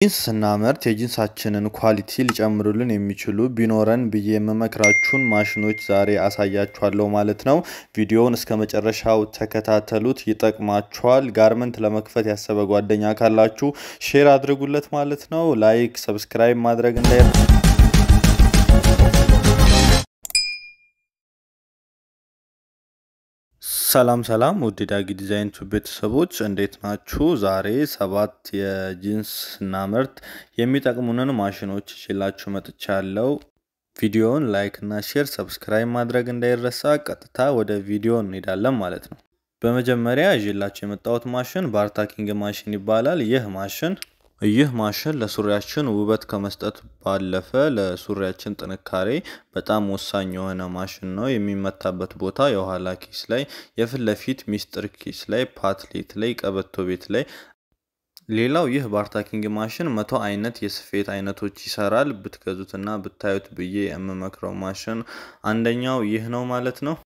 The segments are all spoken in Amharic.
ጂንስ ስናመርት የጂንሳችንን ኳሊቲ ሊጨምሩልን የሚችሉ ቢኖረን ብዬ የምመክራችሁን ማሽኖች ዛሬ አሳያችኋለሁ ማለት ነው። ቪዲዮውን እስከመጨረሻው ተከታተሉት፣ ይጠቅማችኋል። ጋርመንት ለመክፈት ያሰበ ጓደኛ ካላችሁ ሼር አድርጉለት ማለት ነው። ላይክ፣ ሰብስክራይብ ማድረግ እንዳይረሳ። ሰላም ውድ ዳጊ ዲዛይን ቤተሰቦች እንዴት ናችሁ? ዛሬ 7 የጂንስ ስናመርት የሚጠቅሙንን ማሽኖች ይዤላችሁ መጥቻለሁ። ቪዲዮውን ላይክ እና ሼር ሰብስክራይብ ማድረግ እንዳይረሳ። ቀጥታ ወደ ቪዲዮ እንሄዳለን ማለት ነው። በመጀመሪያ ይዤላችሁ የመጣሁት ማሽን ባርታኪንግ ማሽን ይባላል። ይህ ማሽን ለሱሪያችን ውበት ከመስጠት ባለፈ ለሱሪያችን ጥንካሬ በጣም ወሳኝ የሆነ ማሽን ነው። የሚመታበት ቦታ የኋላ ኪስ ላይ፣ የፊት ለፊት ሚስጥር ኪስ ላይ፣ ፓትሌት ላይ፣ ቀበቶ ቤት ላይ። ሌላው ይህ ባርታኪንግ ማሽን 100 አይነት የስፌት አይነቶች ይሰራል። ብትገዙትና ብታዩት ብዬ የምመክረው ማሽን አንደኛው ይህ ነው ማለት ነው።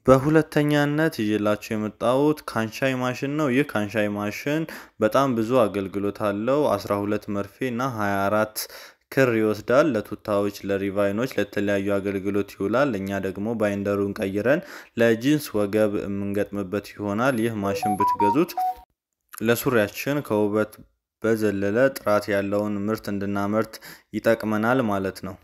በሁለተኛነት ይዤላችሁ የመጣሁት ካንሻይ ማሽን ነው። ይህ ካንሻይ ማሽን በጣም ብዙ አገልግሎት አለው። 12 መርፌ እና 24 ክር ይወስዳል። ለቱታዎች፣ ለሪቫይኖች፣ ለተለያዩ አገልግሎት ይውላል። እኛ ደግሞ ባይንደሩን ቀይረን ለጂንስ ወገብ የምንገጥምበት ይሆናል። ይህ ማሽን ብትገዙት ለሱሪያችን ከውበት በዘለለ ጥራት ያለውን ምርት እንድናመርት ይጠቅመናል ማለት ነው።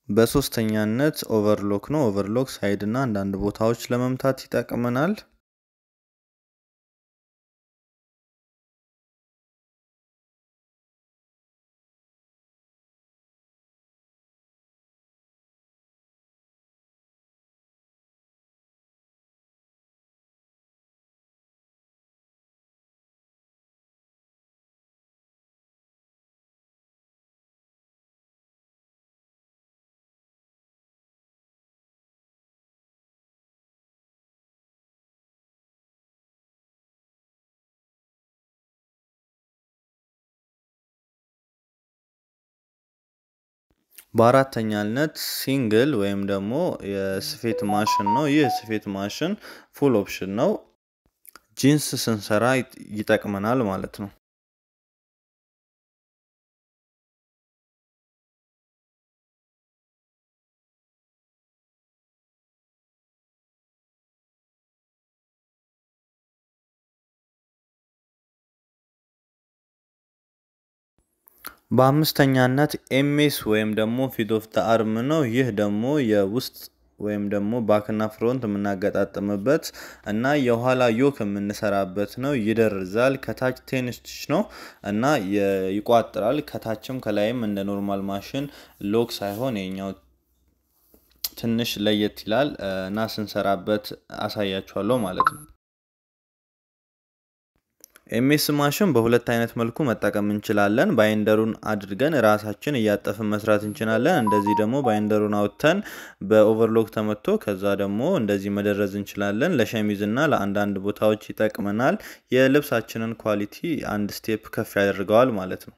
በሶስተኛነት ኦቨርሎክ ነው። ኦቨርሎክ ሳይድ እና አንዳንድ ቦታዎች ለመምታት ይጠቅመናል። በአራተኛነት ሲንግል ወይም ደግሞ የስፌት ማሽን ነው። ይህ ስፌት ማሽን ፉል ኦፕሽን ነው። ጂንስ ስንሰራ ይጠቅመናል ማለት ነው። በአምስተኛነት ኤምኤስ ወይም ደግሞ ፊት ኦፍ ዘ አርም ነው። ይህ ደግሞ የውስጥ ወይም ደግሞ ባክና ፍሮንት የምናገጣጥምበት እና የኋላ ዮክ የምንሰራበት ነው። ይደርዛል። ከታች ቴንስቲች ነው እና ይቋጥራል። ከታችም ከላይም እንደ ኖርማል ማሽን ሎክ ሳይሆን የኛው ትንሽ ለየት ይላል እና ስንሰራበት አሳያችኋለሁ ማለት ነው። ኤምኤስ ማሽን በሁለት አይነት መልኩ መጠቀም እንችላለን። ባይንደሩን አድርገን ራሳችን እያጠፍን መስራት እንችላለን። እንደዚህ ደግሞ ባይንደሩን አውጥተን በኦቨርሎክ ተመቶ ከዛ ደግሞ እንደዚህ መደረዝ እንችላለን። ለሸሚዝ እና ለአንዳንድ ቦታዎች ይጠቅመናል። የልብሳችንን ኳሊቲ አንድ ስቴፕ ከፍ ያደርገዋል ማለት ነው።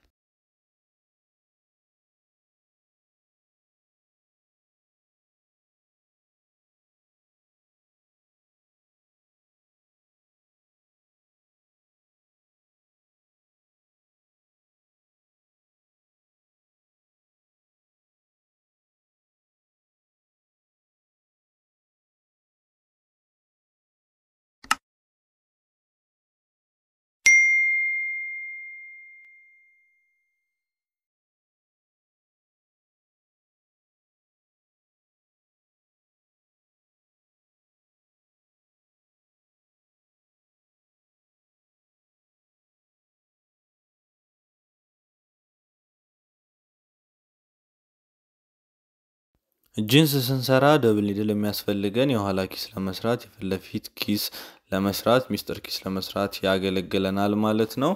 ጂንስ ስንሰራ ደብል ኒድል የሚያስፈልገን የኋላ ኪስ ለመስራት የፊት ለፊት ኪስ ለመስራት ሚስጥር ኪስ ለመስራት ያገለግለናል ማለት ነው።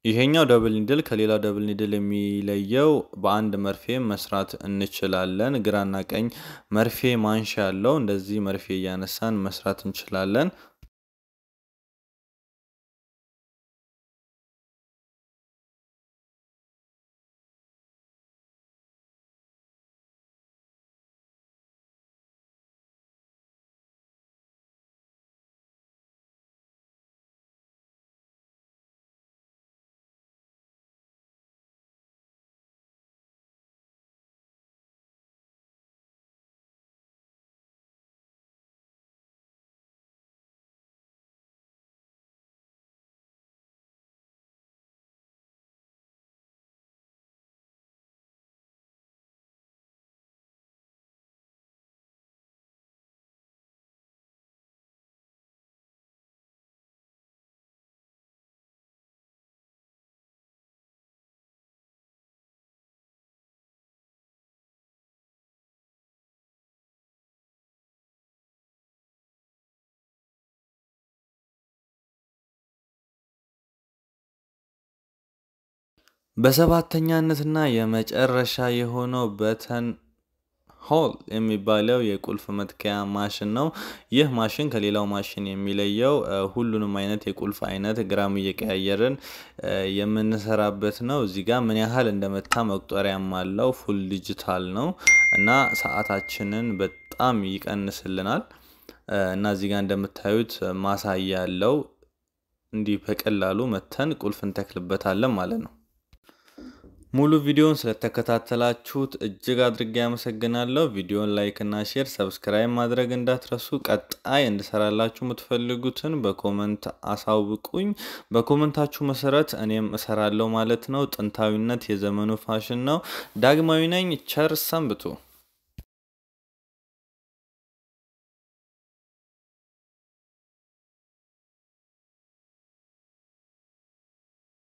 ይሄኛው ደብል ኒድል ከሌላው ደብል ኒድል የሚለየው በአንድ መርፌ መስራት እንችላለን። ግራና ቀኝ መርፌ ማንሻ ያለው እንደዚህ መርፌ እያነሳን መስራት እንችላለን። በሰባተኛነትና የመጨረሻ የሆነው በተን ሆል የሚባለው የቁልፍ መትከያ ማሽን ነው። ይህ ማሽን ከሌላው ማሽን የሚለየው ሁሉንም አይነት የቁልፍ አይነት ግራም እየቀያየርን የምንሰራበት ነው። እዚህ ጋር ምን ያህል እንደመታ መቁጠሪያም አለው። ፉል ዲጂታል ነው እና ሰዓታችንን በጣም ይቀንስልናል። እና እዚህ ጋር እንደምታዩት ማሳያ ያለው እንዲህ በቀላሉ መተን ቁልፍ እንተክልበታለን ማለት ነው። ሙሉ ቪዲዮን ስለተከታተላችሁት እጅግ አድርጌ አመሰግናለሁ። ቪዲዮን ላይክ እና ሼር ሰብስክራይብ ማድረግ እንዳትረሱ። ቀጣይ እንድሰራላችሁ የምትፈልጉትን በኮሜንት አሳውቁኝ። በኮሜንታችሁ መሰረት እኔም እሰራለሁ ማለት ነው። ጥንታዊነት የዘመኑ ፋሽን ነው። ዳግማዊ ነኝ። ቸር ሰንብቱ።